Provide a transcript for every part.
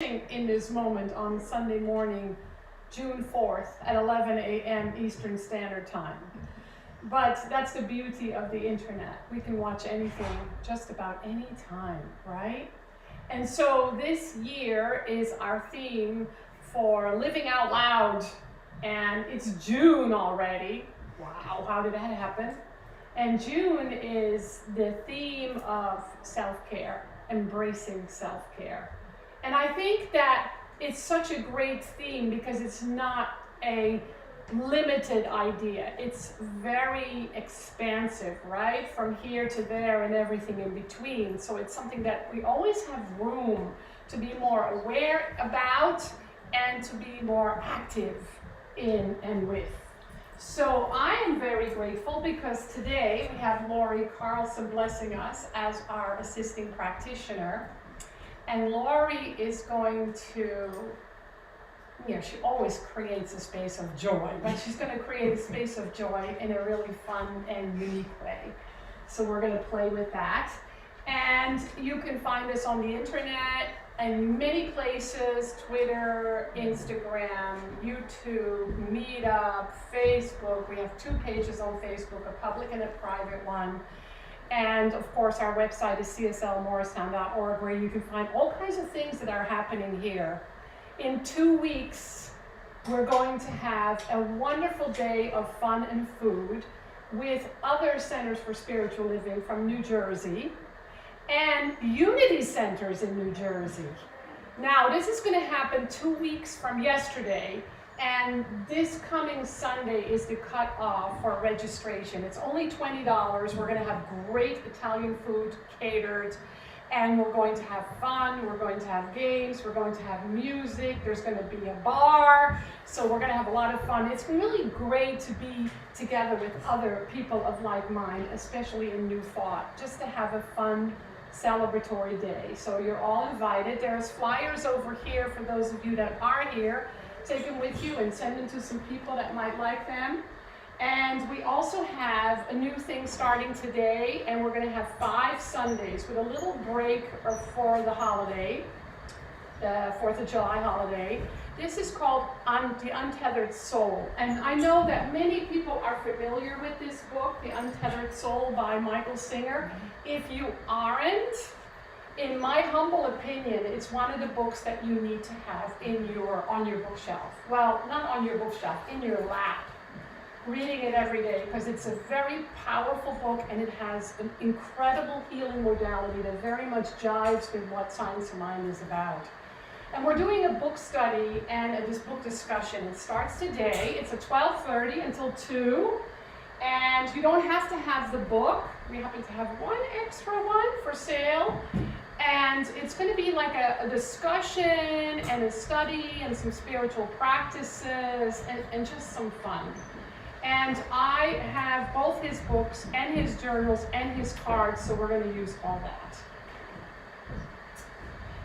In this moment on Sunday morning, June 4th at 11 a.m. Eastern Standard Time. But that's the beauty of the internet. We can watch anything just about any time, right? And so this year is our theme for Living Out Loud, and it's June already. Wow, how did that happen? And June is the theme of self-care, embracing self-care. And I think that it's such a great theme because it's not a limited idea. It's very expansive, right? From here to there and everything in between. So it's something that we always have room to be more aware about and to be more active in and with. So I am very grateful because today we have Lori Carlson blessing us as our assisting practitioner. And Lori is going to, she always creates a space of joy, but she's going to create a space of joy in a really fun and unique way. So we're going to play with that. And you can find us on the internet and many places, Twitter, Instagram, YouTube, Meetup, Facebook. We have 2 pages on Facebook, a public and a private one. And of course, our website is cslmorristown.org, where you can find all kinds of things that are happening here. In 2 weeks, we're going to have a wonderful day of fun and food with other centers for spiritual living from New Jersey and Unity Centers in New Jersey. Now, this is going to happen 2 weeks from yesterday. And this coming Sunday is the cutoff for registration. It's only $20. We're going to have great Italian food catered, and we're going to have fun. We're going to have games. We're going to have music. There's going to be a bar. So we're going to have a lot of fun. It's really great to be together with other people of like mind, especially in New Thought, just to have a fun celebratory day. So you're all invited. There's flyers over here for those of you that are here. Take them with you and send them to some people that might like them. And we also have a new thing starting today, and we're going to have 5 Sundays with a little break for the holiday, the 4th of July holiday. This is called The Untethered Soul. And I know that many people are familiar with this book, The Untethered Soul by Michael Singer. If you aren't, in my humble opinion, it's one of the books that you need to have on your bookshelf. Well, not on your bookshelf, in your lap. Reading it every day, because it's a very powerful book and it has an incredible healing modality that very much jives with what Science of Mind is about. And we're doing a book study and this book discussion. It starts today. It's at 12:30 until 2. And you don't have to have the book. We happen to have one extra one for sale. And it's going to be like a discussion and a study and some spiritual practices and just some fun. And I have both his books and his journals and his cards, so we're going to use all that.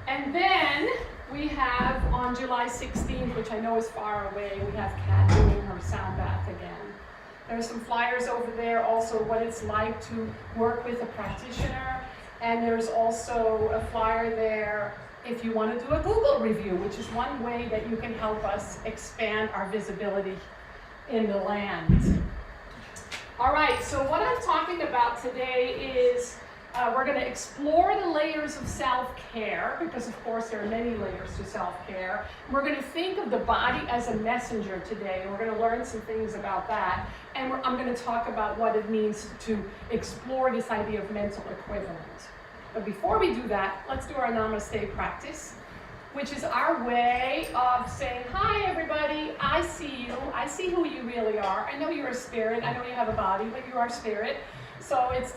And then we have on July 16th, which I know is far away, we have Kat doing her sound bath again. There's some flyers over there, also what it's like to work with a practitioner. And there's also a flyer there if you want to do a Google review, which is one way that you can help us expand our visibility in the land. All right, so what I'm talking about today is we're going to explore the layers of self-care, because of course there are many layers to self-care. We're going to think of the body as a messenger today. We're going to learn some things about that. And I'm going to talk about what it means to explore this idea of mental equivalent. But before we do that, let's do our Namaste practice, which is our way of saying, hi everybody, I see you, I see who you really are. I know you're a spirit, I know you have a body, but you are spirit. So it's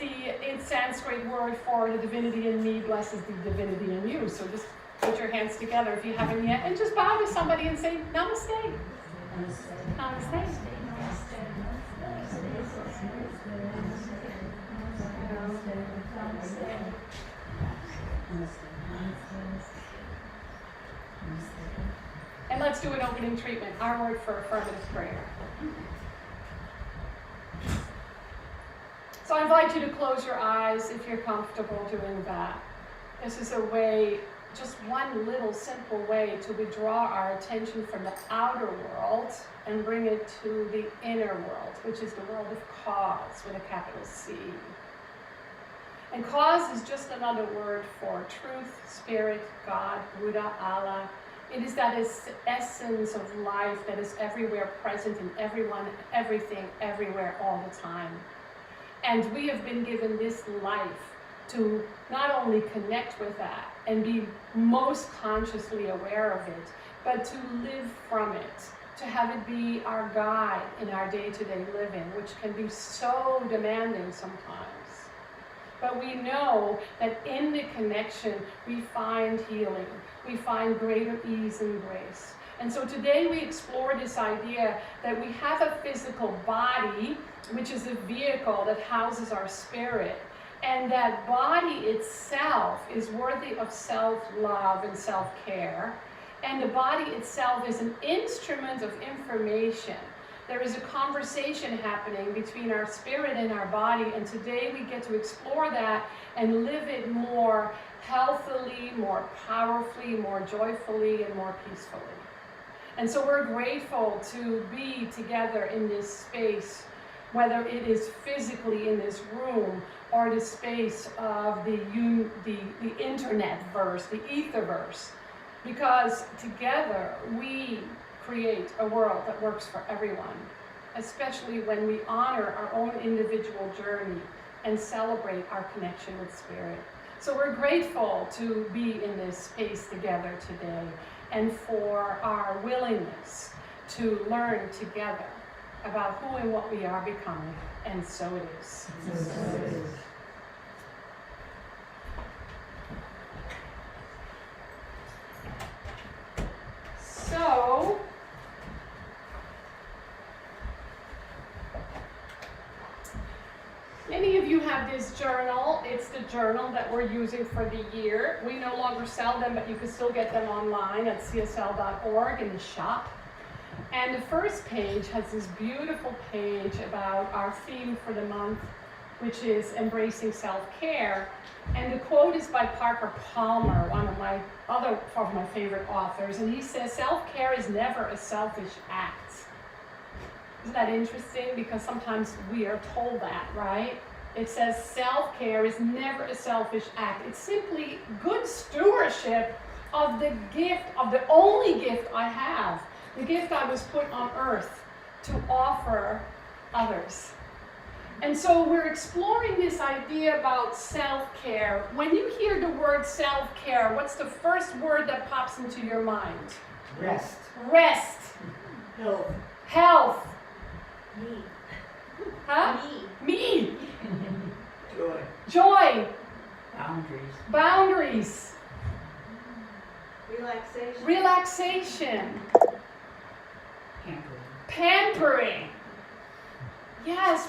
Sanskrit word for the divinity in me blesses the divinity in you. So just put your hands together if you haven't yet, and just bow to somebody and say, Namaste. Namaste. Namaste. And let's do an opening treatment, our word for affirmative prayer. So I invite you to close your eyes if you're comfortable doing that. This is a way just one little simple way to withdraw our attention from the outer world and bring it to the inner world, which is the world of cause with a capital C. And cause is just another word for truth, spirit, God, Buddha, Allah. It is that essence of life that is everywhere present in everyone, everything, everywhere, all the time. And we have been given this life to not only connect with that and be most consciously aware of it, but to live from it, to have it be our guide in our day-to-day living, which can be so demanding sometimes. But we know that in the connection, we find healing, we find greater ease and grace. And so today we explore this idea that we have a physical body, which is a vehicle that houses our spirit, and that body itself is worthy of self-love and self-care, and the body itself is an instrument of information. There is a conversation happening between our spirit and our body, and today we get to explore that and live it more healthily, more powerfully, more joyfully, and more peacefully. And so we're grateful to be together in this space, whether it is physically in this room or the space of the internet-verse, the ether-verse, because together we create a world that works for everyone, especially when we honor our own individual journey and celebrate our connection with spirit. So we're grateful to be in this space together today and for our willingness to learn together about who and what we are becoming. And so it is. So, many of you have this journal. It's the journal that we're using for the year. We no longer sell them, but you can still get them online at csl.org in the shop. And the first page has this beautiful page about our theme for the month, which is embracing self-care. And the quote is by Parker Palmer, one of my favorite authors, and he says, self-care is never a selfish act. Isn't that interesting? Because sometimes we are told that, right? It says self-care is never a selfish act. It's simply good stewardship of the gift, of the only gift I have, the gift I was put on earth to offer others. And so we're exploring this idea about self-care. When you hear the word self-care, what's the first word that pops into your mind? Rest. Rest. Health. Health. Me. Huh? Me. Joy. Joy. Boundaries. Boundaries. Relaxation. Relaxation. Pampering. Yes,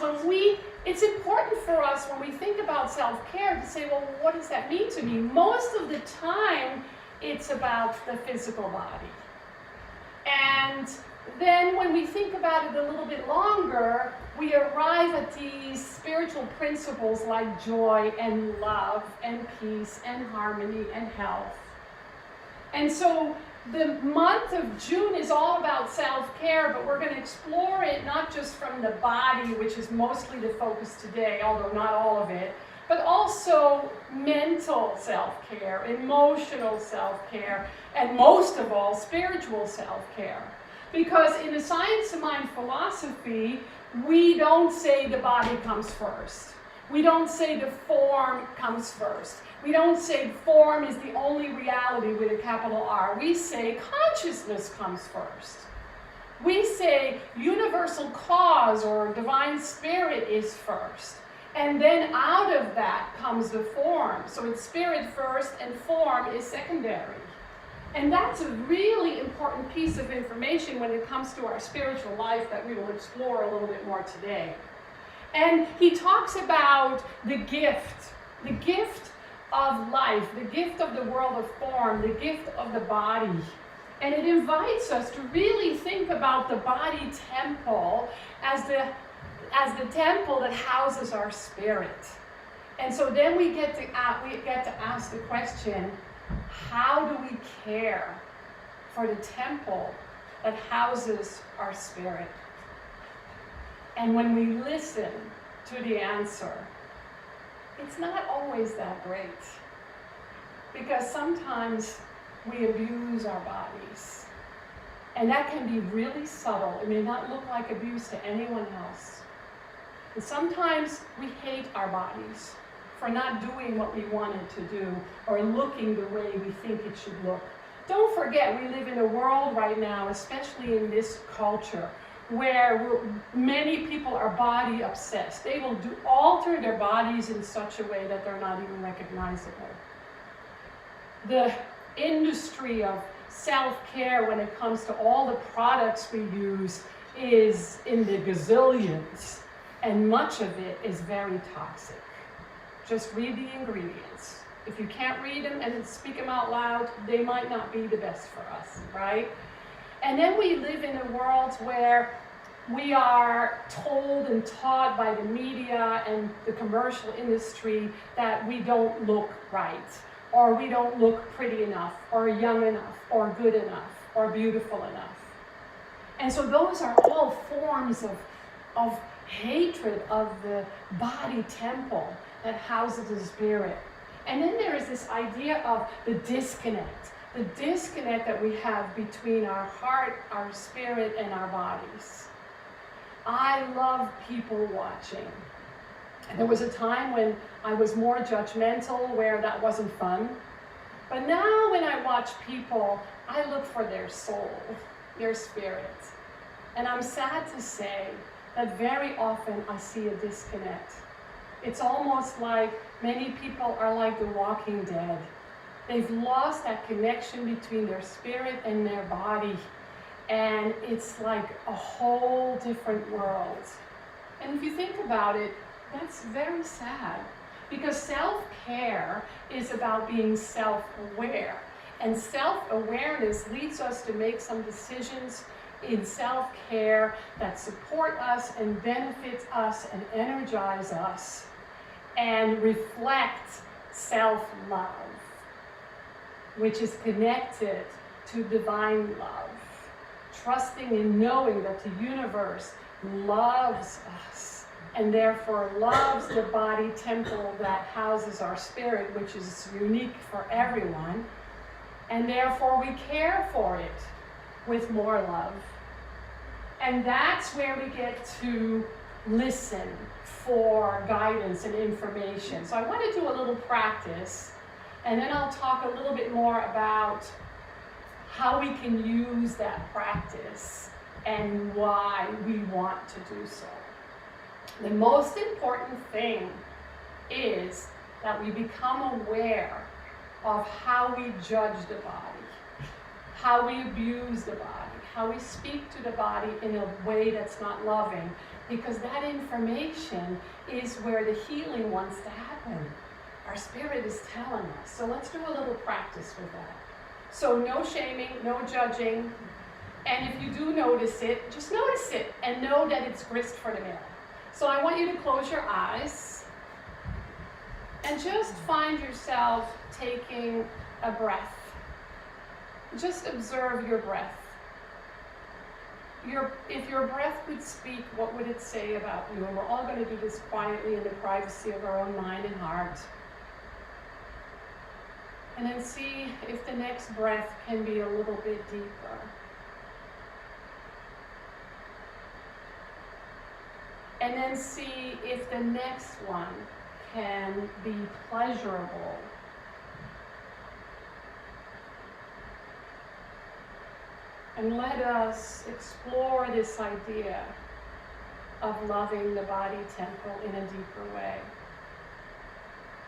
it's important for us when we think about self-care to say, well, what does that mean to me? Most of the time, it's about the physical body. And then when we think about it a little bit longer, we arrive at these spiritual principles like joy and love and peace and harmony and health. And so the month of June is all about self-care, but we're going to explore it not just from the body, which is mostly the focus today, although not all of it, but also mental self-care, emotional self-care, and most of all, spiritual self-care. Because in the science of mind philosophy, we don't say the body comes first. We don't say the form comes first. We don't say form is the only reality with a capital R. We say consciousness comes first. We say universal cause or divine spirit is first. And then out of that comes the form. So it's spirit first and form is secondary. And that's a really important piece of information when it comes to our spiritual life that we will explore a little bit more today. And he talks about the gift of life, the gift of the world of form, the gift of the body. And it invites us to really think about the body temple as the temple that houses our spirit. And so then we get to ask the question, how do we care for the temple that houses our spirit? And when we listen to the answer, it's not always that great. Because sometimes we abuse our bodies. And that can be really subtle. It may not look like abuse to anyone else. And sometimes we hate our bodies for not doing what we wanted to do or looking the way we think it should look. Don't forget, we live in a world right now, especially in this culture, where many people are body obsessed. They will alter their bodies in such a way that they're not even recognizable. The industry of self-care when it comes to all the products we use is in the gazillions, and much of it is very toxic. Just read the ingredients. If you can't read them and speak them out loud, they might not be the best for us, right? And then we live in a world where we are told and taught by the media and the commercial industry that we don't look right, or we don't look pretty enough, or young enough, or good enough, or beautiful enough. And so those are all forms of hatred of the body temple that houses the spirit. And then there is this idea of the disconnect that we have between our heart, our spirit, and our bodies. I love people watching. And there was a time when I was more judgmental, where that wasn't fun. But now when I watch people, I look for their soul, their spirit. And I'm sad to say that very often I see a disconnect. It's almost like many people are like the Walking Dead. They've lost that connection between their spirit and their body. And it's like a whole different world. And if you think about it, that's very sad. Because self-care is about being self-aware. And self-awareness leads us to make some decisions in self-care that support us and benefit us and energize us and reflect self-love, which is connected to divine love, trusting and knowing that the universe loves us and therefore loves the body temple that houses our spirit, which is unique for everyone, and therefore we care for it with more love. And that's where we get to listen for guidance and information. So I want to do a little practice, and then I'll talk a little bit more about how we can use that practice and why we want to do so. The most important thing is that we become aware of how we judge the body, how we abuse the body, how we speak to the body in a way that's not loving, because that information is where the healing wants to happen. Our spirit is telling us. So let's do a little practice with that. So no shaming, no judging, and if you do notice it, just notice it and know that it's grist for the mill. So I want you to close your eyes and just find yourself taking a breath. Just observe your breath. If your breath could speak, what would it say about you? And we're all going to do this quietly in the privacy of our own mind and heart. And then see if the next breath can be a little bit deeper. And then see if the next one can be pleasurable. And let us explore this idea of loving the body temple in a deeper way.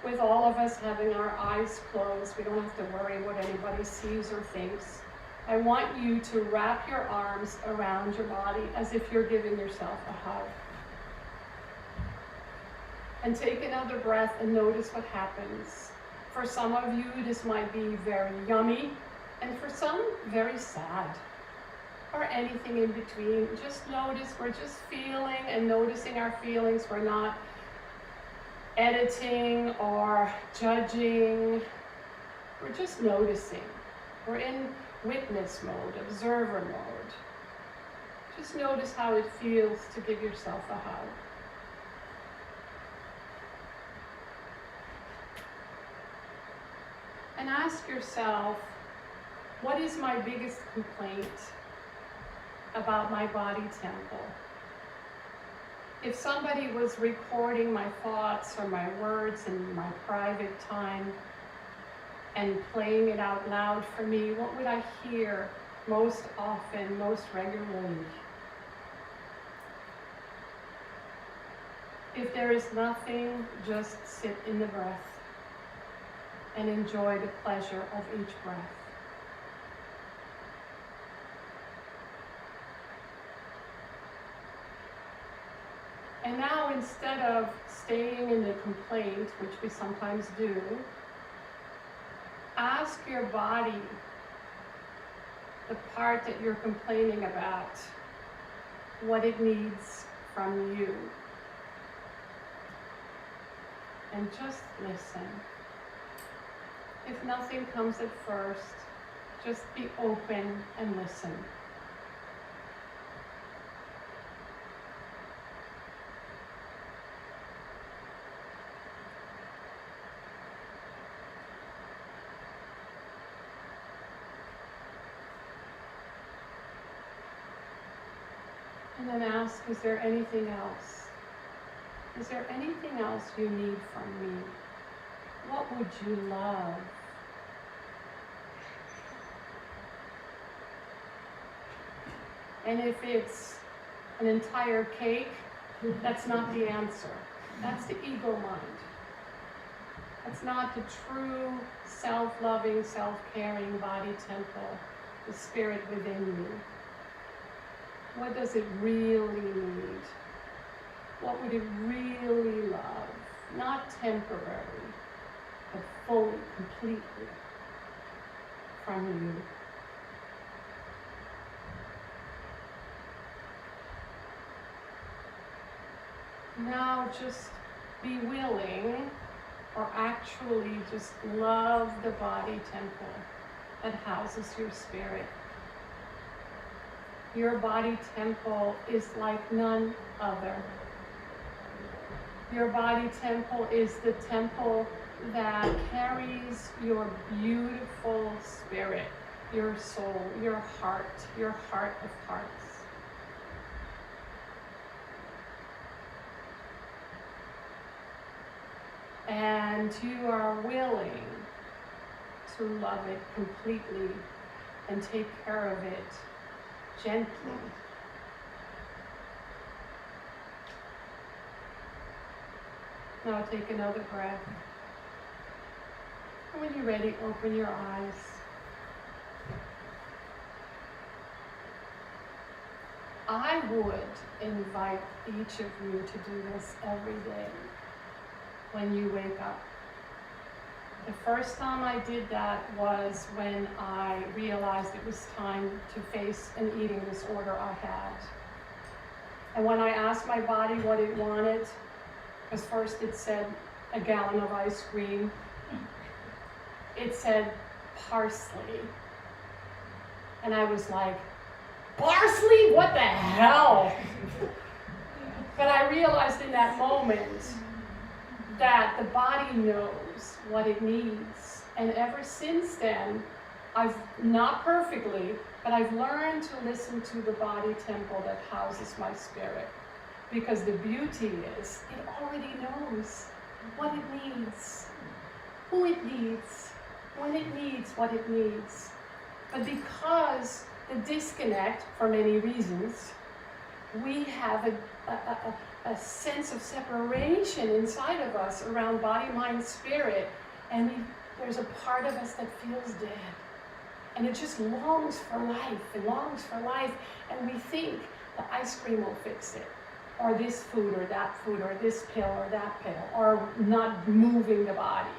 With all of us having our eyes closed, we don't have to worry what anybody sees or thinks. I want you to wrap your arms around your body as if you're giving yourself a hug. And take another breath and notice what happens. For some of you, this might be very yummy, and for some, very sad, or anything in between. Just notice, we're just feeling and noticing our feelings. We're not editing or judging. We're just noticing. We're in witness mode, observer mode. Just notice how it feels to give yourself a hug. And ask yourself, what is my biggest complaint about my body temple? If somebody was recording my thoughts or my words in my private time and playing it out loud for me, what would I hear most often, most regularly? If there is nothing, just sit in the breath and enjoy the pleasure of each breath. And now, instead of staying in the complaint, which we sometimes do, ask your body, the part that you're complaining about, what it needs from you. And just listen. If nothing comes at first, just be open and listen. And then ask, is there anything else? Is there anything else you need from me? What would you love? And if it's an entire cake, that's not the answer. That's the ego mind. That's not the true self-loving, self-caring body temple, the spirit within you. What does it really need? What would it really love? Not temporary, but fully, completely from you. Now just be willing, or actually just love the body temple that houses your spirit. Your body temple is like none other. Your body temple is the temple that carries your beautiful spirit, your soul, your heart of hearts. And you are willing to love it completely and take care of it gently. Now take another breath. And when you're ready, open your eyes. I would invite each of you to do this every day when you wake up. The first time I did that was when I realized it was time to face an eating disorder I had. And when I asked my body what it wanted, because first it said a gallon of ice cream, it said parsley. And I was like, parsley? What the hell? But I realized in that moment that the body knows what it needs. And ever since then, I've, not perfectly, but I've learned to listen to the body temple that houses my spirit. Because the beauty is, it already knows what it needs, who it needs, when it needs what it needs. But because the disconnect, for many reasons, we have a sense of separation inside of us around body, mind, spirit, and there's a part of us that feels dead. And it just longs for life, and longs for life, and we think the ice cream will fix it, or this food, or this pill, or that pill, or not moving the body.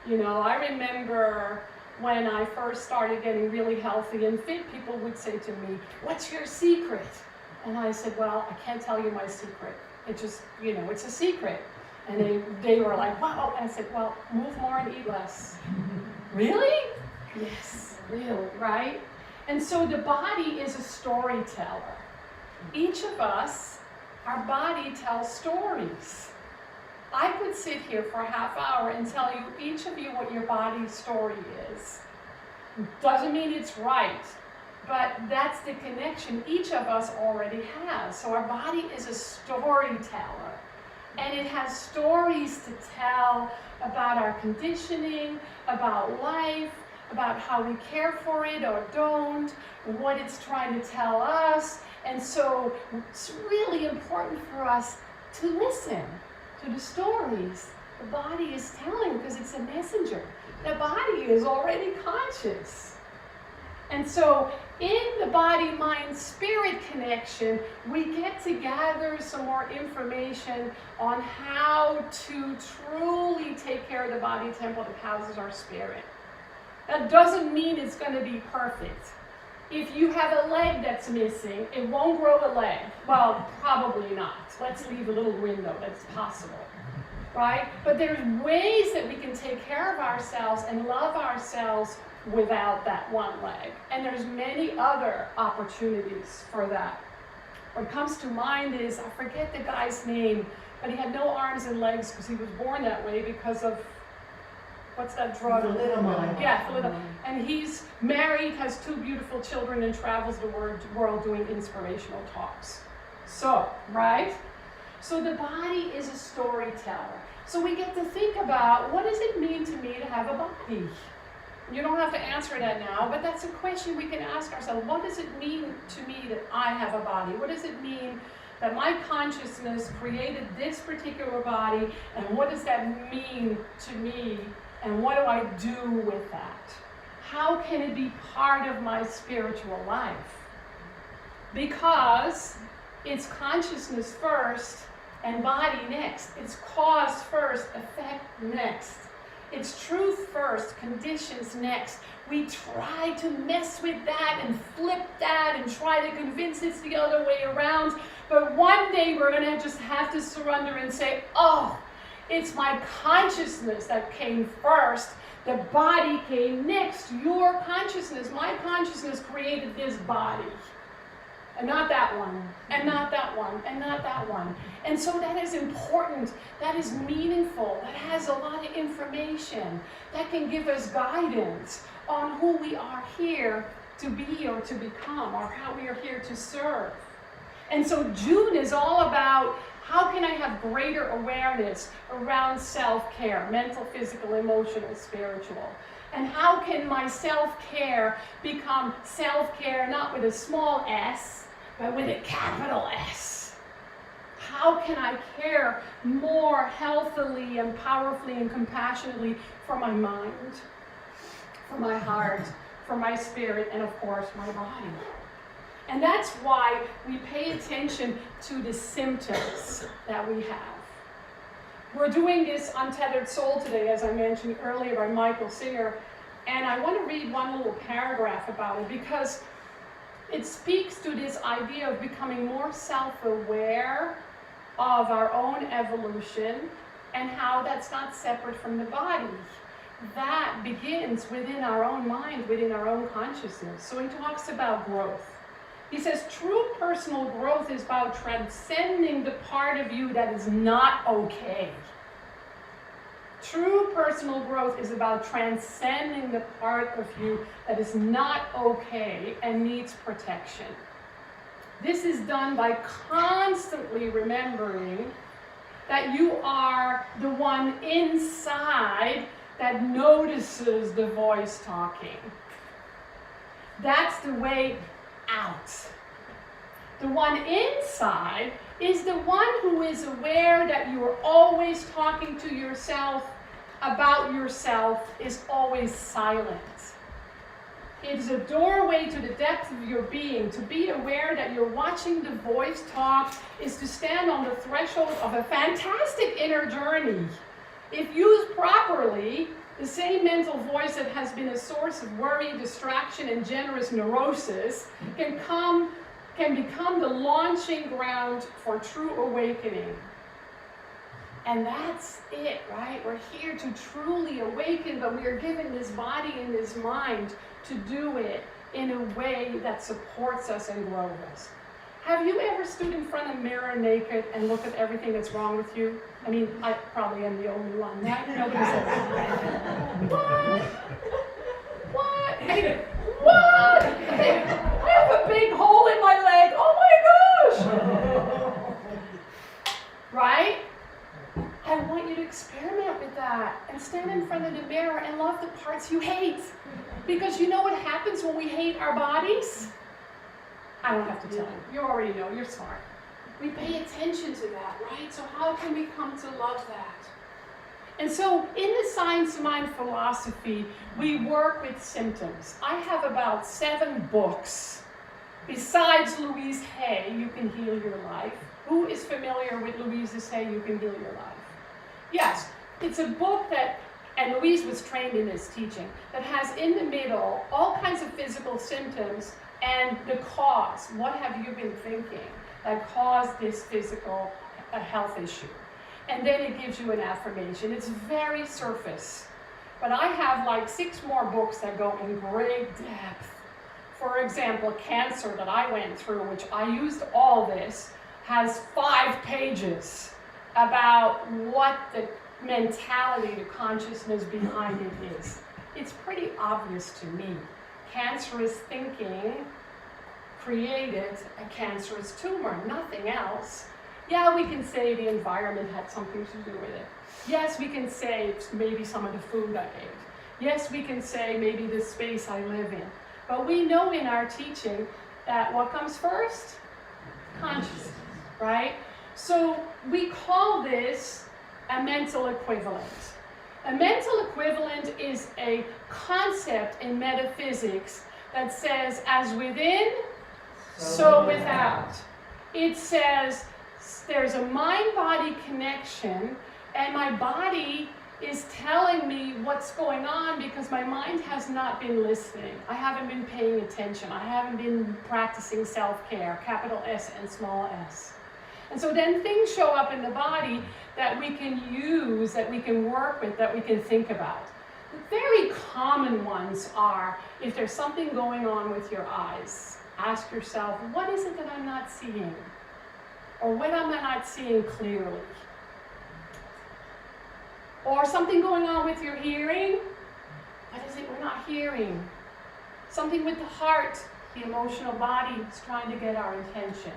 You know, I remember when I first started getting really healthy and fit, people would say to me, what's your secret? And I said, well, I can't tell you my secret. It just, you know, it's a secret. And they were like, wow. And I said, well, move more and eat less. Really? Yes, really, right? And so the body is a storyteller. Each of us, our body tells stories. I could sit here for a half hour and tell you, each of you, what your body's story is. Doesn't mean it's right, but that's the connection each of us already has. So our body is a storyteller, and it has stories to tell about our conditioning, about life, about how we care for it or don't, what it's trying to tell us. And so it's really important for us to listen to the stories the body is telling, because it's a messenger. The body is already conscious. And so in the body-mind-spirit connection, we get to gather some more information on how to truly take care of the body temple that houses our spirit. That doesn't mean it's going to be perfect. If you have a leg that's missing, it won't grow a leg. Well, probably not. Let's leave a little window that's possible, right? But there's ways that we can take care of ourselves and love ourselves without that one leg. And there's many other opportunities for that. What comes to mind is, I forget the guy's name, but he had no arms and legs because he was born that way because of, what's that drug? Thalidomide. Yeah, thalidomide. And he's married, has 2 beautiful children, and travels the world doing inspirational talks. So, right? So the body is a storyteller. So we get to think about, what does it mean to me to have a body? You don't have to answer that now, but that's a question we can ask ourselves. What does it mean to me that I have a body? What does it mean that my consciousness created this particular body, and what does that mean to me, and what do I do with that? How can it be part of my spiritual life? Because it's consciousness first and body next. It's cause first, effect next. It's truth first, conditions next. We try to mess with that and flip that and try to convince it's the other way around. But one day we're going to just have to surrender and say, oh, it's my consciousness that came first. The body came next. Your consciousness, my consciousness created this body. And not that one, and not that one, and not that one. And so that is important, that is meaningful, that has a lot of information, that can give us guidance on who we are here to be or to become, or how we are here to serve. And so June is all about, how can I have greater awareness around self-care, mental, physical, emotional, spiritual? And how can my self-care become self-care not with a small s, but with a capital S? How can I care more healthily and powerfully and compassionately for my mind, for my heart, for my spirit, and of course, my body? And that's why we pay attention to the symptoms that we have. We're doing this Untethered Soul today, as I mentioned earlier, by Michael Singer, and I want to read one little paragraph about it, because it speaks to this idea of becoming more self-aware of our own evolution and how that's not separate from the body. That begins within our own mind, within our own consciousness. So he talks about growth. He says, true personal growth is about transcending the part of you that is not okay. True personal growth is about transcending the part of you that is not okay and needs protection. This is done by constantly remembering that you are the one inside that notices the voice talking. That's the way out. The one inside is the one who is aware that you are always talking to yourself about yourself, is always silent. It is a doorway to the depth of your being. To be aware that you're watching the voice talk is to stand on the threshold of a fantastic inner journey. If used properly, the same mental voice that has been a source of worry, distraction, and generous neurosis can become the launching ground for true awakening. And that's it, right? We're here to truly awaken, but we are given this body and this mind to do it in a way that supports us and grows us. Have you ever stood in front of a mirror naked and looked at everything that's wrong with you? I mean, I probably am the only one, right? Nobody says, what? What? Hey, what? I have a big hole in my leg. Oh my gosh! Right? I want you to experiment with that and stand in front of the mirror and love the parts you hate. Because you know what happens when we hate our bodies? I don't have to tell you. You already know. You're smart. We pay attention to that, right? So how can we come to love that? And so in the Science of Mind philosophy, we work with symptoms. I have about 7 books. Besides Louise Hay, You Can Heal Your Life. Who is familiar with Louise's Hay, You Can Heal Your Life? Yes, it's a book that, and Louise was trained in this teaching, that has in the middle all kinds of physical symptoms and the cause. What have you been thinking that caused this physical health issue? And then it gives you an affirmation. It's very surface. But I have like 6 more books that go in great depth. For example, cancer that I went through, which I used all this, has 5 pages about what the mentality, the consciousness behind it is. It's pretty obvious to me. Cancerous thinking created a cancerous tumor, nothing else. Yeah, we can say the environment had something to do with it. Yes, we can say it's maybe some of the food I ate. Yes, we can say maybe the space I live in. But we know in our teaching that what comes first? Consciousness, right? So we call this a mental equivalent. A mental equivalent is a concept in metaphysics that says, as within, so without. It says there's a mind-body connection, and my body is telling me what's going on because my mind has not been listening. I haven't been paying attention. I haven't been practicing self-care, capital S and small s. And so then things show up in the body that we can use, that we can work with, that we can think about. The very common ones are, if there's something going on with your eyes, ask yourself, what is it that I'm not seeing? Or what am I not seeing clearly? Or something going on with your hearing. What is it we're not hearing? Something with the heart, the emotional body is trying to get our attention.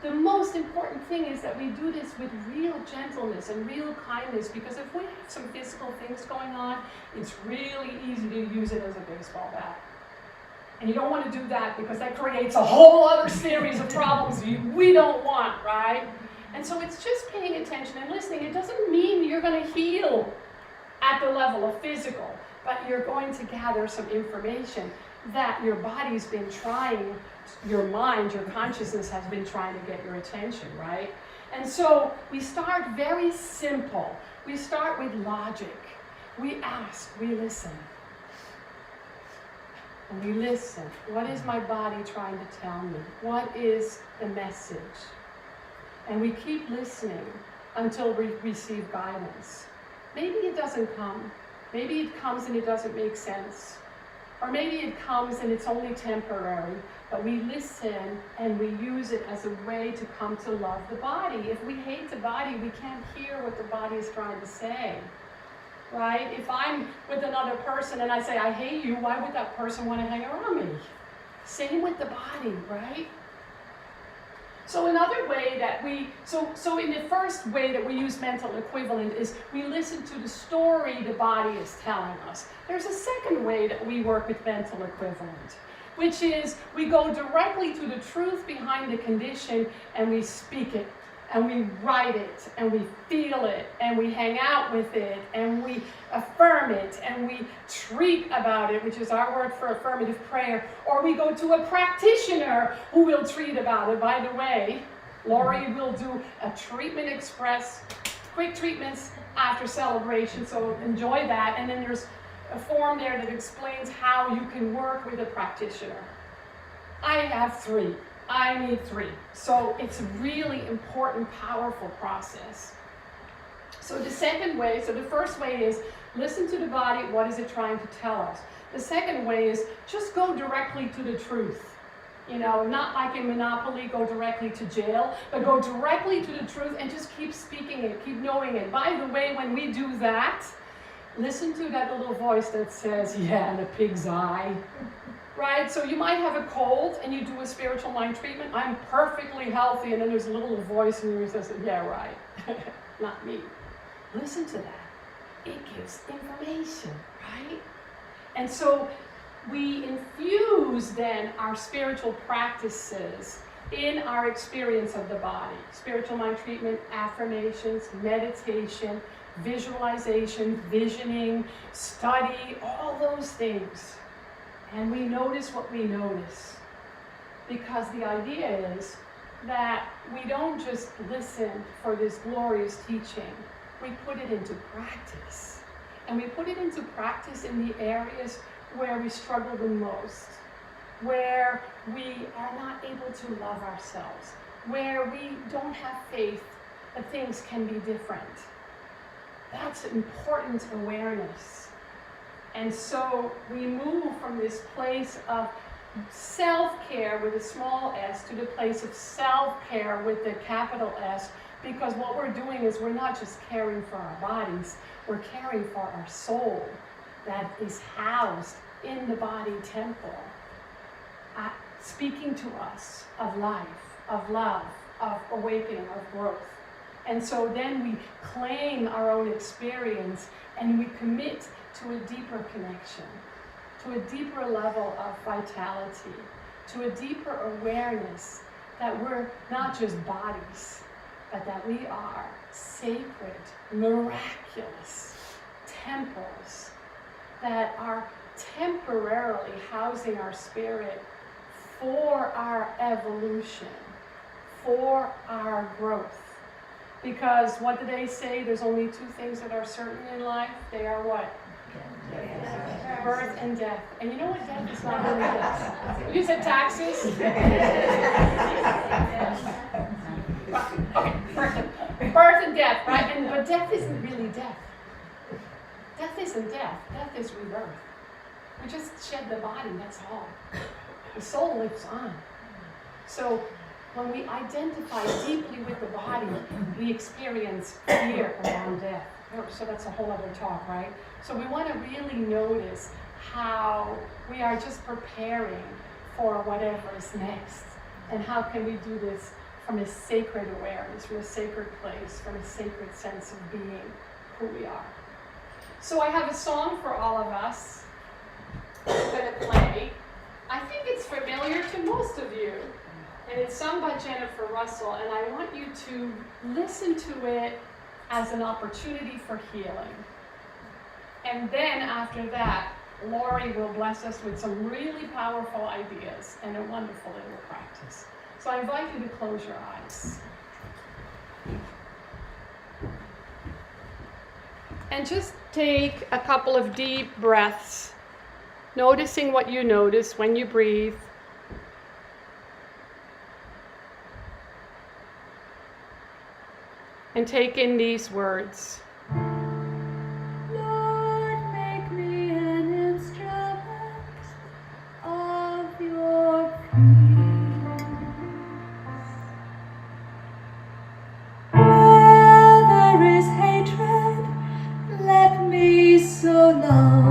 The most important thing is that we do this with real gentleness and real kindness, because if we have some physical things going on, it's really easy to use it as a baseball bat. And you don't want to do that because that creates a whole other series of problems we don't want, right? And so it's just paying attention and listening. It doesn't mean you're going to heal at the level of physical, but you're going to gather some information that your body's been trying, your mind, your consciousness has been trying to get your attention, right? And so we start very simple. We start with logic. We ask, we listen. And we listen. What is my body trying to tell me? What is the message? And we keep listening until we receive guidance. Maybe it doesn't come. Maybe it comes and it doesn't make sense. Or maybe it comes and it's only temporary, but we listen and we use it as a way to come to love the body. If we hate the body, we can't hear what the body is trying to say, right? If I'm with another person and I say, I hate you, why would that person want to hang around me? Same with the body, right? So another way that so in the first way that we use mental equivalent is we listen to the story the body is telling us. There's a second way that we work with mental equivalent, which is we go directly to the truth behind the condition and we speak it, and we write it, and we feel it, and we hang out with it, and we affirm it, and we treat about it, which is our word for affirmative prayer, or we go to a practitioner who will treat about it. By the way, Lori will do a treatment express, quick treatments after celebration, so enjoy that. And then there's a form there that explains how you can work with a practitioner. I have 3. I need 3. So it's a really important, powerful process. So the second way, so the first way is listen to the body, what is it trying to tell us? The second way is just go directly to the truth. You know, not like in Monopoly, go directly to jail, but go directly to the truth and just keep speaking it, keep knowing it. By the way, when we do that, listen to that little voice that says, yeah, in a pig's eye, right? So you might have a cold and you do a spiritual mind treatment. I'm perfectly healthy. And then there's a little voice in you that says, yeah, right, not me. Listen to that. It gives information, right? And so we infuse then our spiritual practices in our experience of the body. Spiritual mind treatment, affirmations, meditation, visualization, visioning, study, all those things. And we notice what we notice. Because the idea is that we don't just listen for this glorious teaching. We put it into practice. And we put it into practice in the areas where we struggle the most, where we are not able to love ourselves, where we don't have faith that things can be different. That's important awareness. And so we move from this place of self-care with a small s to the place of self-care with the capital S, because what we're doing is we're not just caring for our bodies, we're caring for our soul that is housed in the body temple, speaking to us of life, of love, of awakening, of growth. And so then we claim our own experience and we commit to a deeper connection, to a deeper level of vitality, to a deeper awareness that we're not just bodies, but that we are sacred, miraculous temples that are temporarily housing our spirit for our evolution, for our growth. Because what do they say? There's only two things that are certain in life. They are what? Birth and death. And you know what? Death is not really death. You said taxes? Okay, birth and death, right? But death isn't really death. Death isn't death. Death is rebirth. We just shed the body, that's all. The soul lives on. So when we identify deeply with the body, we experience fear around death. So that's a whole other talk, right? So we want to really notice how we are just preparing for whatever is next. And how can we do this from a sacred awareness, from a sacred place, from a sacred sense of being who we are. So I have a song for all of us I'm going to play. I think it's familiar to most of you. And it's sung by Jennifer Russell, and I want you to listen to it as an opportunity for healing. And then after that, Lori will bless us with some really powerful ideas and a wonderful little practice. So I invite you to close your eyes. And just take a couple of deep breaths, noticing what you notice when you breathe. And take in these words. Lord, make me an instrument of your peace. Where there is hatred, let me sow love.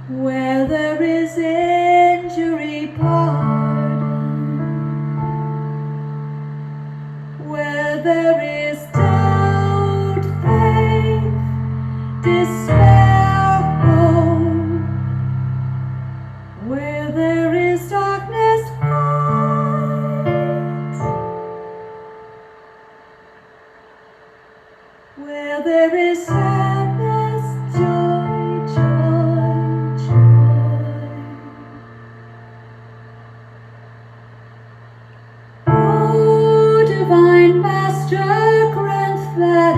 Where there is injury, pardon. Where there is doubt, faith, despair, hope. Where there is darkness, light. Where there is sadness, joy, joy, joy. Oh, divine Master, grant that I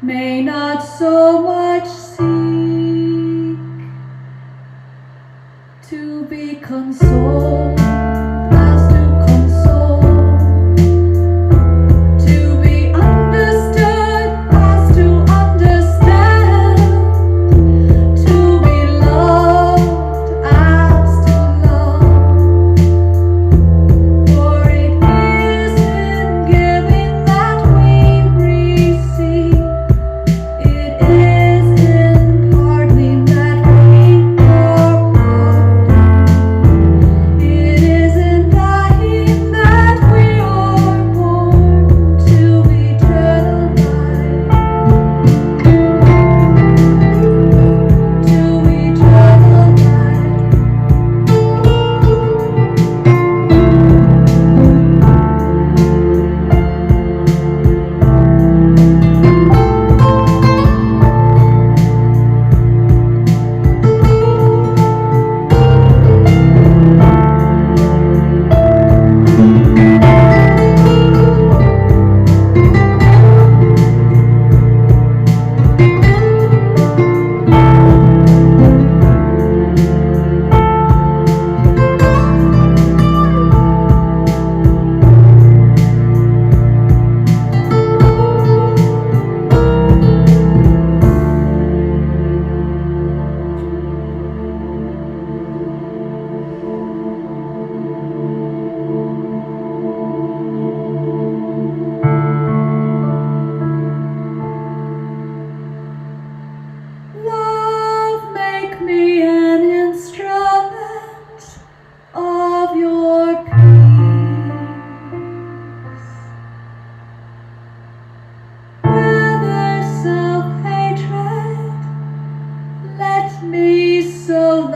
may not so much seek to be consoled as to console,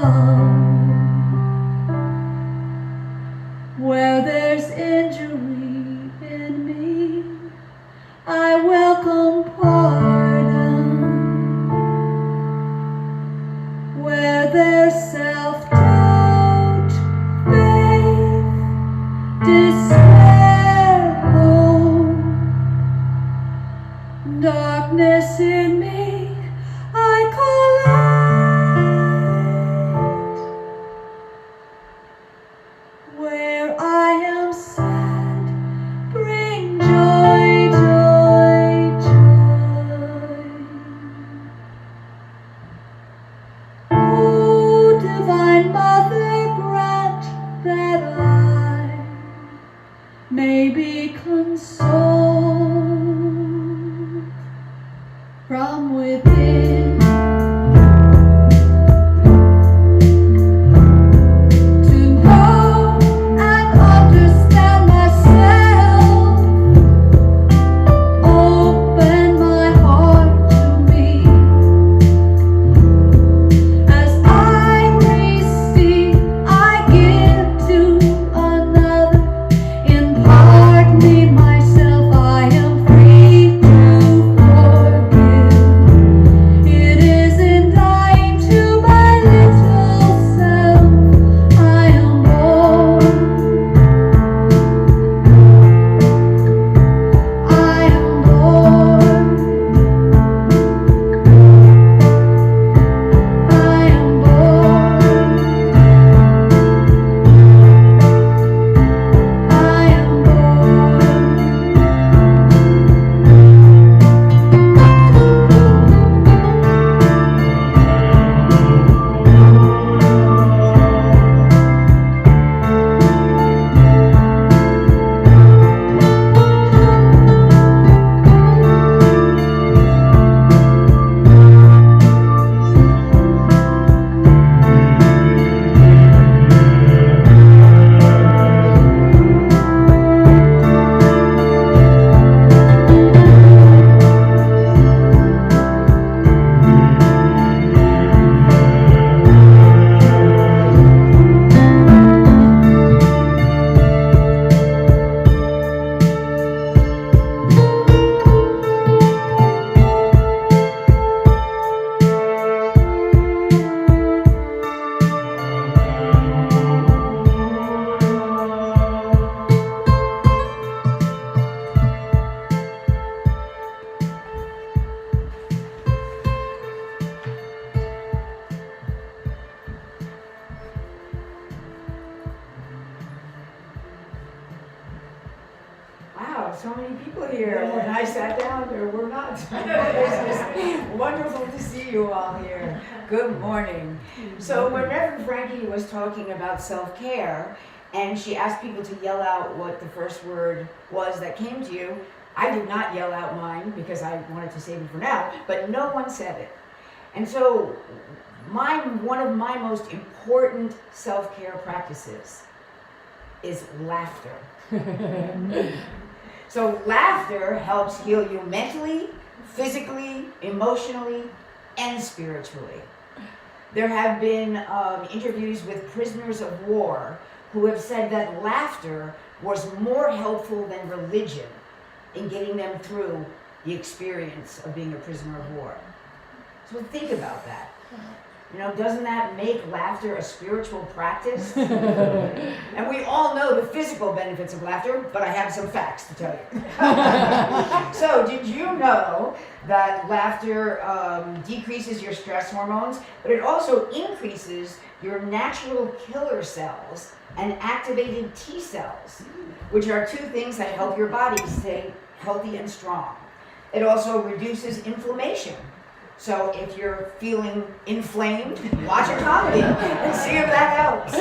come. Where there's injury in me, I welcome pardon. Where there's self-doubt, faith, despair, hope, darkness in me, I collide. Where I am sad, bring joy, joy, joy. O Divine Mother, grant that I may be consoled from within. To know and understand myself, open my heart to me. As I receive, I give to another. Impart me myself, I am free to forgive. It is in dying to my little self I am born. I am born. I am born. I am born. Wow, so many people here. When I sat down, there were not. It's wonderful to see you all here. Good morning. So when Reverend Frankie was talking about self-care, and she asked people to yell out what the first word was that came to you, I did not yell out mine because I wanted to save it for now, but no one said it. And so one of my most important self-care practices is laughter. So laughter helps heal you mentally, physically, emotionally, and spiritually. There have been interviews with prisoners of war who have said that laughter was more helpful than religion in getting them through the experience of being a prisoner of war. So think about that. You know, doesn't that make laughter a spiritual practice? And we all know the physical benefits of laughter, but I have some facts to tell you. So did you know that laughter decreases your stress hormones, but it also increases your natural killer cells and activated T cells, which are two things that help your body stay healthy and strong. It also reduces inflammation. So if you're feeling inflamed, watch a comedy and see if that helps.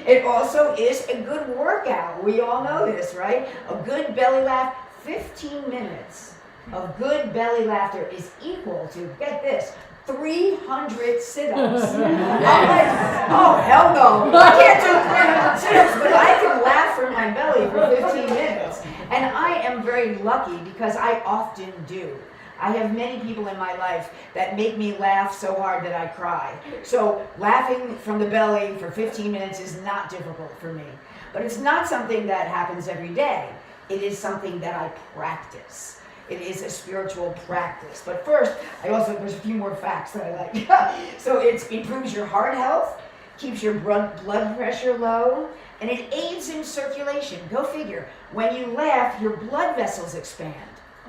It also is a good workout. We all know this, right? A good belly laugh, 15 minutes of good belly laughter is equal to, get this, 300 sit-ups. I'm like, oh, hell no. I can't do 300 sit-ups, but I can laugh from my belly for 15 minutes. And I am very lucky because I often do. I have many people in my life that make me laugh so hard that I cry. So laughing from the belly for 15 minutes is not difficult for me. But it's not something that happens every day. It is something that I practice. It is a spiritual practice. But first, there's a few more facts that I like. So it improves your heart health, keeps your blood pressure low, and it aids in circulation. Go figure. When you laugh, your blood vessels expand.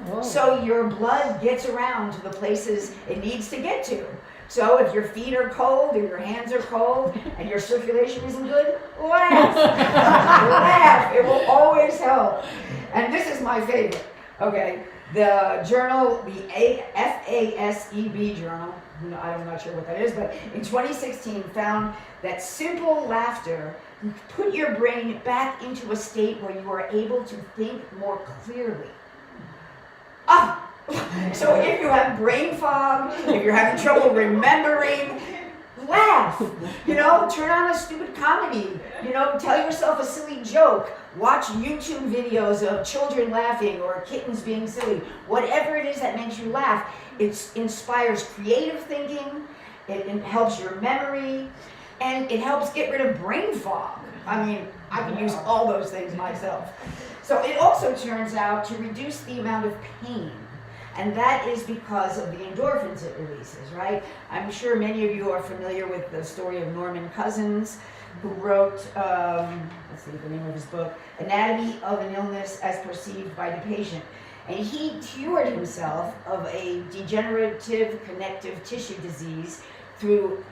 Oh. So your blood gets around to the places it needs to get to. So if your feet are cold or your hands are cold and your circulation isn't good, laugh. Laugh. It will always help. And this is my favorite. Okay. The journal, the FASEB journal, I'm not sure what that is, but in 2016 found that simple laughter put your brain back into a state where you are able to think more clearly. So if you have brain fog, if you're having trouble remembering, laugh. Turn on a stupid comedy. Tell yourself a silly joke. Watch YouTube videos of children laughing or kittens being silly. Whatever it is that makes you laugh, it inspires creative thinking, it helps your memory, and it helps get rid of brain fog. I mean, I can use all those things myself. So it also turns out to reduce the amount of pain. And that is because of the endorphins it releases, right? I'm sure many of you are familiar with the story of Norman Cousins, who wrote, let's see the name of his book, Anatomy of an Illness as Perceived by the Patient. And he cured himself of a degenerative connective tissue disease through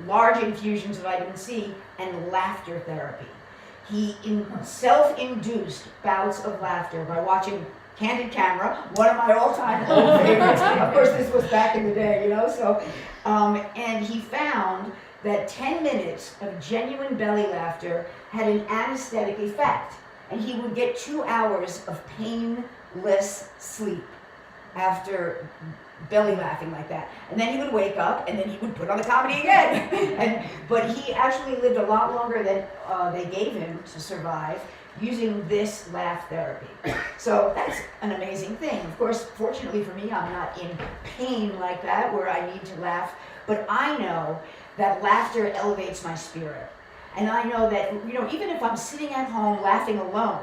large infusions of vitamin C and laughter therapy. He self-induced bouts of laughter by watching Candid Camera, one of my all-time old favorites. Of course, this was back in the day, and he found that 10 minutes of genuine belly laughter had an anesthetic effect, and he would get 2 hours of painless sleep after belly laughing like that. And then he would wake up, and then he would put on the comedy again. But he actually lived a lot longer than they gave him to survive, using this laugh therapy. So that's an amazing thing. Of course, fortunately for me, I'm not in pain like that where I need to laugh, but I know that laughter elevates my spirit. And I know that, even if I'm sitting at home laughing alone,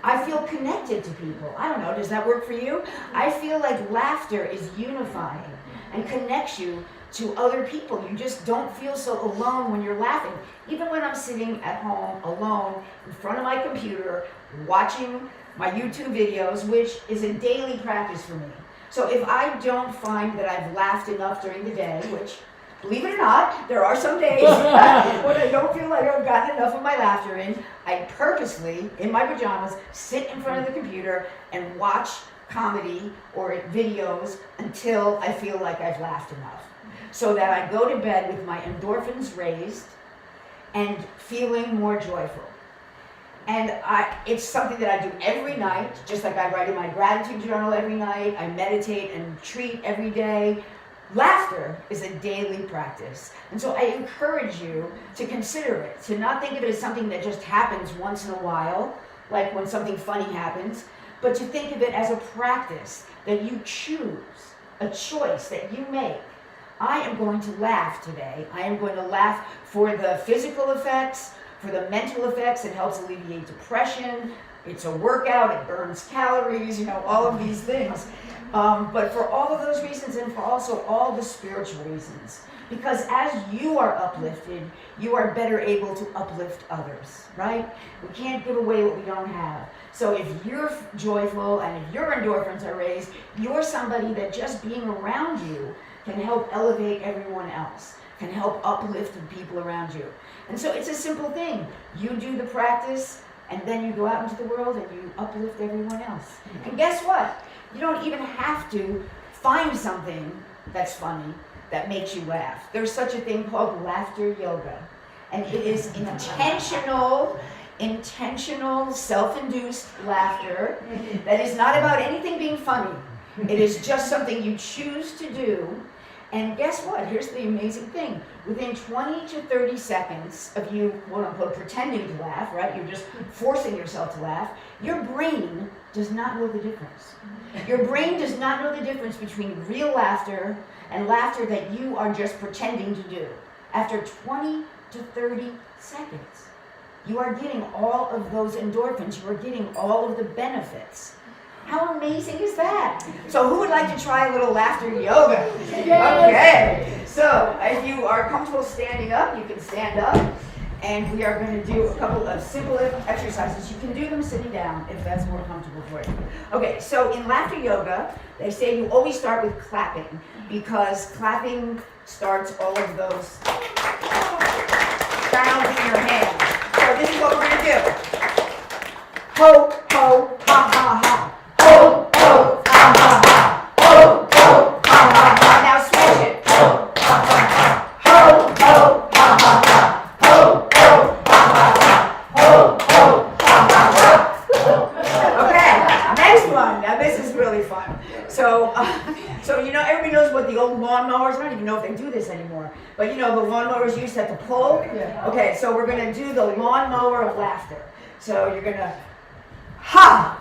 I feel connected to people. I don't know, does that work for you? I feel like laughter is unifying and connects you to other people. You just don't feel so alone when you're laughing. Even when I'm sitting at home alone in front of my computer watching my YouTube videos, which is a daily practice for me. So if I don't find that I've laughed enough during the day, which, believe it or not, there are some days when I don't feel like I've gotten enough of my laughter in, I purposely, in my pajamas, sit in front of the computer and watch comedy or videos until I feel like I've laughed enough. So that I go to bed with my endorphins raised and feeling more joyful. And it's something that I do every night, just like I write in my gratitude journal every night, I meditate and treat every day. Laughter is a daily practice. And so I encourage you to consider it, to not think of it as something that just happens once in a while, like when something funny happens, but to think of it as a practice that you choose, a choice that you make. I am going to laugh today. I am going to laugh for the physical effects, for the mental effects. It helps alleviate depression. It's a workout. It burns calories, all of these things. But for all of those reasons and for also all the spiritual reasons. Because as you are uplifted, you are better able to uplift others, right? We can't give away what we don't have. So if you're joyful and if your endorphins are raised, you're somebody that just being around you can help elevate everyone else, can help uplift the people around you. And so it's a simple thing. You do the practice, and then you go out into the world and you uplift everyone else. And guess what? You don't even have to find something that's funny that makes you laugh. There's such a thing called laughter yoga. And it is intentional, self-induced laughter that is not about anything being funny. It is just something you choose to do, And guess what? Here's the amazing thing. Within 20 to 30 seconds of you, quote unquote, pretending to laugh, right? You're just forcing yourself to laugh. Your brain does not know the difference. Your brain does not know the difference between real laughter and laughter that you are just pretending to do. After 20 to 30 seconds, you are getting all of those endorphins. You are getting all of the benefits. How amazing is that? So who would like to try a little laughter yoga? Okay. So if you are comfortable standing up, you can stand up. And we are going to do a couple of simple exercises. You can do them sitting down if that's more comfortable for you. Okay, so in laughter yoga, they say you always start with clapping because clapping starts all of those sounds in your hands. So this is what we're going to do. Ho, ho, ha, ha, ha. Ho, ho, ha, ha, ha. Ho, ho, ha, ha, ha. Now switch it. Ho, ha, ha, ha. Ho, ho, ha, ha, ha. Ho, ho, ha, ha, ha. Ho, ho, ha, ha, ha. Okay, next one. Now this is really fun. So you know, everybody knows what the old lawnmowers, I don't even know if they do this anymore, but you know, the lawnmowers used to have to pull? Yeah. Okay, so we're going to do the lawnmower of laughter. So you're going to ha,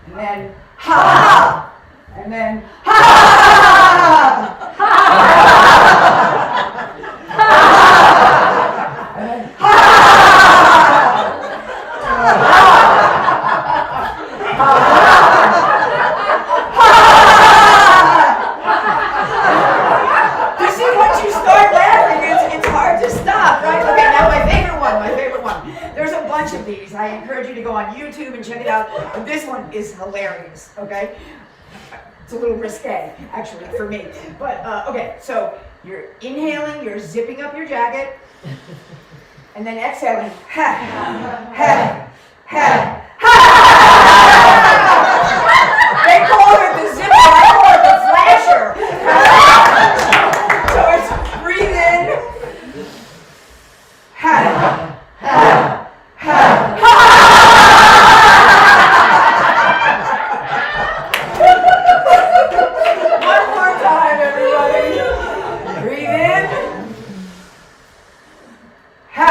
and then ha, and then ha, and then you see, once you start laughing, it's hard to stop, right? Okay, now my favorite one. There's a bunch of these. I encourage you to go on YouTube and check it out. But this one is hilarious, okay? It's a little risque, actually, for me. But, okay, so you're inhaling, you're zipping up your jacket, and then exhaling. Ha, ha, ha, ha! They call it the zipper, I call it the flasher. So it's breathe in. Ha, ha, ha, ha! One more time, everybody. Breathe in. Ha,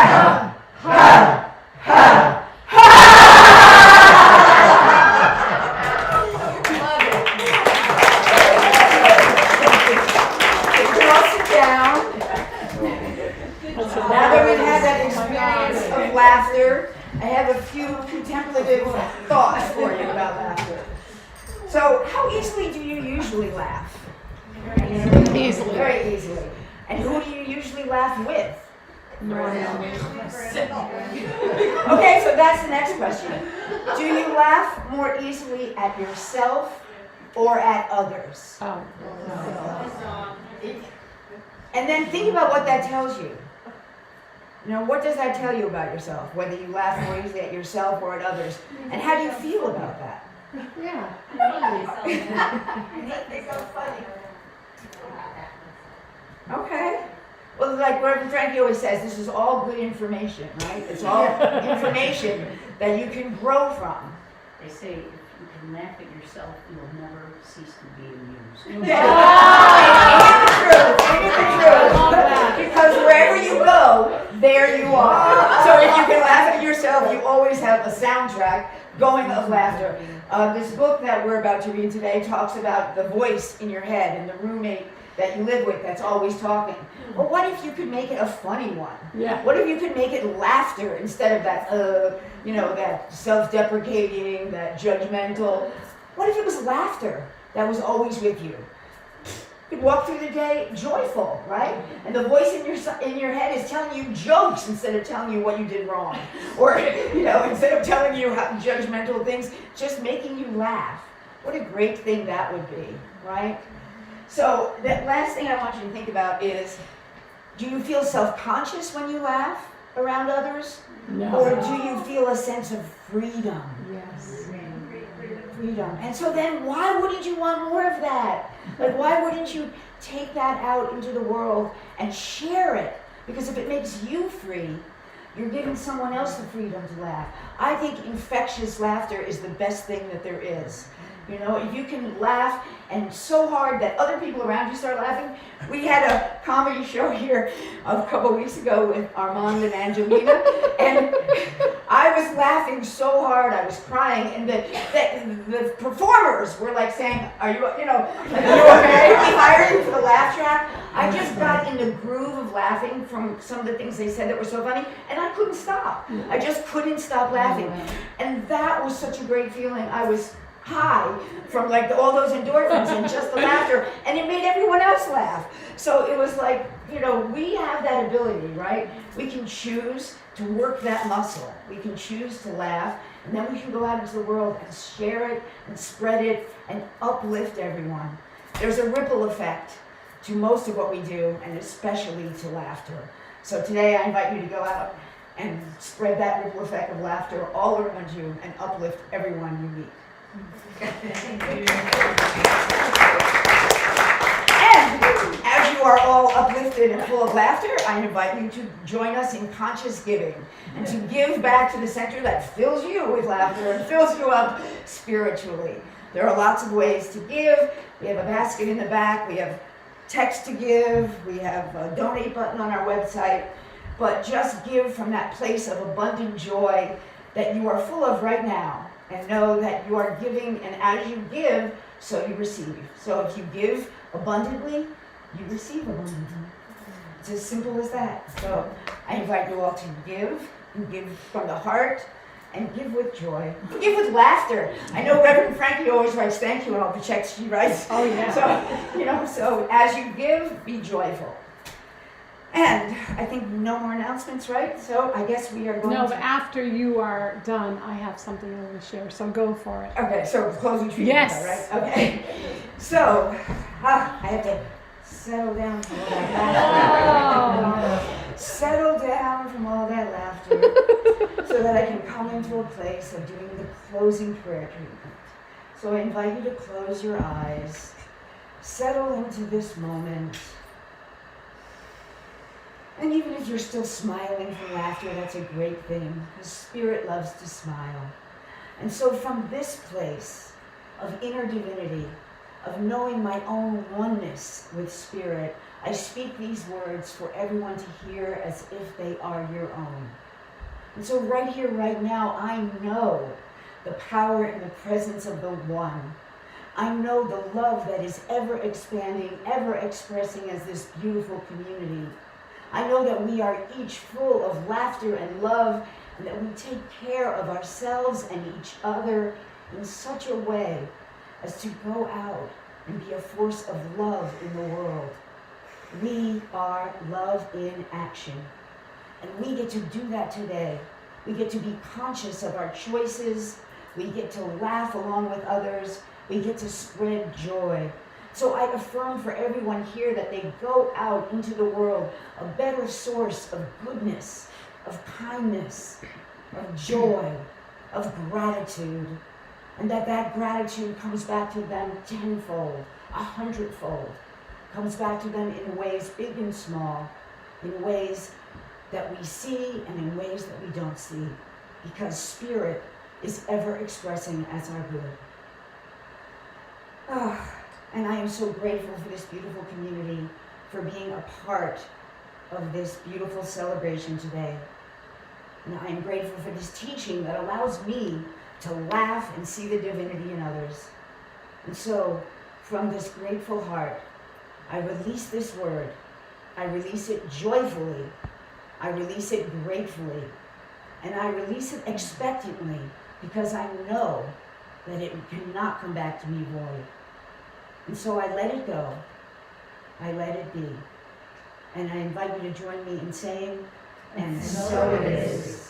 ha, ha, ha! You can all sit down. Now that we've had that experience of laughter, I have a few contemplative thoughts for you about laughter. So, how easily do you usually laugh? Easily. Very easily. And who do you usually laugh with? Okay, so that's the next question. Do you laugh more easily at yourself or at others? Oh. And then think about what that tells you. You know, what does that tell you about yourself? Whether you laugh more easily at yourself or at others. And how do you feel about that? Yeah. Okay. Well, like Reverend Frankie always says, this is all good information, right? It's all information that you can grow from. They say if you can laugh at yourself, you'll never cease to be amused. Ain't it the truth? Because wherever you go, there you are. So if you can laugh at yourself, you always have a soundtrack going of laughter. This book that we're about to read today talks about the voice in your head and the roommate that you live with that's always talking. Well, what if you could make it a funny one? Yeah. What if you could make it laughter instead of that, that self-deprecating, that judgmental? What if it was laughter that was always with you? You could walk through the day joyful, right? And the voice in your head is telling you jokes instead of telling you what you did wrong. Or, instead of telling you judgmental things, just making you laugh. What a great thing that would be, right? So the last thing I want you to think about is, do you feel self-conscious when you laugh around others? No. Or do you feel a sense of freedom? Yes. Freedom. And so then why wouldn't you want more of that? Like, why wouldn't you take that out into the world and share it? Because if it makes you free, you're giving someone else the freedom to laugh. I think infectious laughter is the best thing that there is. You know, if you can laugh and so hard that other people around you start laughing. We had a comedy show here a couple weeks ago with Armand and Angelina, and I was laughing so hard I was crying, and the performers were like saying, "Are you okay? We hired you for the laugh track." I just got in the groove of laughing from some of the things they said that were so funny, and I couldn't stop. I just couldn't stop laughing, and that was such a great feeling. I was high from like all those endorphins and just the laughter, and it made everyone else laugh. So it was like, you know, we have that ability, right? We can choose to work that muscle. We can choose to laugh, and then we can go out into the world and share it and spread it and uplift everyone. There's a ripple effect to most of what we do, and especially to laughter. So today I invite you to go out and spread that ripple effect of laughter all around you and uplift everyone you meet. And as you are all uplifted and full of laughter, I invite you to join us in conscious giving and to give back to the center that fills you with laughter and fills you up spiritually. There are lots of ways to give. We have a basket in the back. We have text to give. We have a donate button on our website. But just give from that place of abundant joy that you are full of right now. And know that you are giving, and as you give, so you receive. So if you give abundantly, you receive abundantly. It's as simple as that. So I invite you all to give, and give from the heart, and give with joy. Give with laughter. I know Reverend Frankie always writes thank you on all the checks she writes. Oh yeah. So as you give, be joyful. And I think no more announcements, right? So I guess we are going No, to... but after you are done, I have something I want to share, so go for it. Okay, so closing treatment, Yes. right? Okay. So, I have to settle down from all that laughter. Settle down from all that laughter so that I can come into a place of doing the closing prayer treatment. So I invite you to close your eyes, settle into this moment. And even if you're still smiling from laughter, that's a great thing. The Spirit loves to smile. And so from this place of inner divinity, of knowing my own oneness with Spirit, I speak these words for everyone to hear as if they are your own. And so right here, right now, I know the power and the presence of the One. I know the love that is ever expanding, ever expressing as this beautiful community. I know that we are each full of laughter and love, and that we take care of ourselves and each other in such a way as to go out and be a force of love in the world. We are love in action. And we get to do that today. We get to be conscious of our choices. We get to laugh along with others. We get to spread joy. So I affirm for everyone here that they go out into the world a better source of goodness, of kindness, of joy, of gratitude, and that gratitude comes back to them tenfold, 100-fold, comes back to them in ways big and small, in ways that we see and in ways that we don't see, because Spirit is ever expressing as our good. And I am so grateful for this beautiful community, for being a part of this beautiful celebration today. And I am grateful for this teaching that allows me to laugh and see the divinity in others. And so, from this grateful heart, I release this word. I release it joyfully. I release it gratefully. And I release it expectantly, because I know that it cannot come back to me void. And so I let it go. I let it be. And I invite you to join me in saying, and so it is.